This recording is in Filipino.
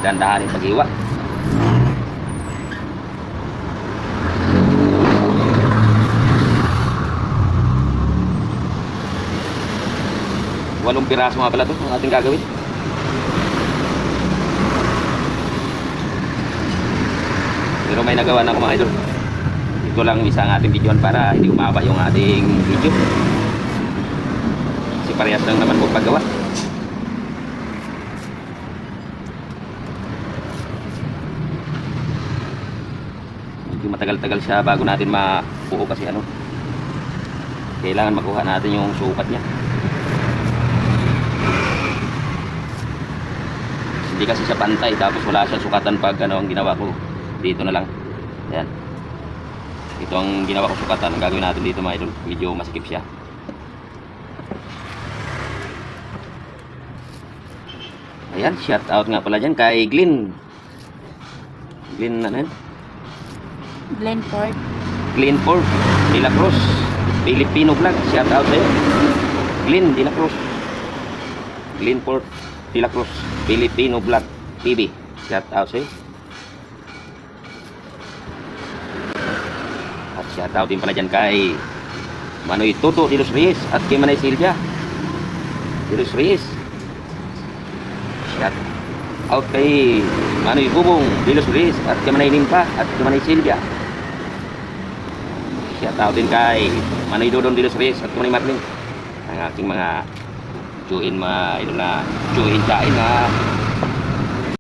dandahanin pag-iwa. Walong piraso nga pala ito ang ating gagawin. Pero may nagawa na ako mga idol. Ito lang isa ang ating videoan para hindi umaba yung ating video. Kasi parehas lang naman po paggawa. Medyo matagal-tagal siya bago natin mabuo kasi ano, kailangan makuha natin yung sukat niya. Hindi kasi siya pantay, tapos wala siyang sukatan pag ano ang ginawa ko. Dito na lang. Ayan. Ito ang ginawa ko sukatan. Ang gagawin natin dito mga idol, medyo masikip siya. Ayan, shout out nga pala dyan kay Glenn. Glenn ano yan? Glenford. Glenford De La Cruz, Filipino vlog. Shout out sa'yo. Glenn De La Cruz. Glenford De La Cruz, Filipino vlog TV. Shout out sa'yo. At shout out din pala dyan kay Manoy Toto de los Reyes at kay Manay Silvia de los Reyes. Shout out kay Manoy Bubong de los Reyes at kay Manay Limpa at kay Manay Silvia. Shout out din kay Manoy Dodon de los Reyes at kay Manay Marlin. Ang aking mga chuin, mga idol na chuin kain na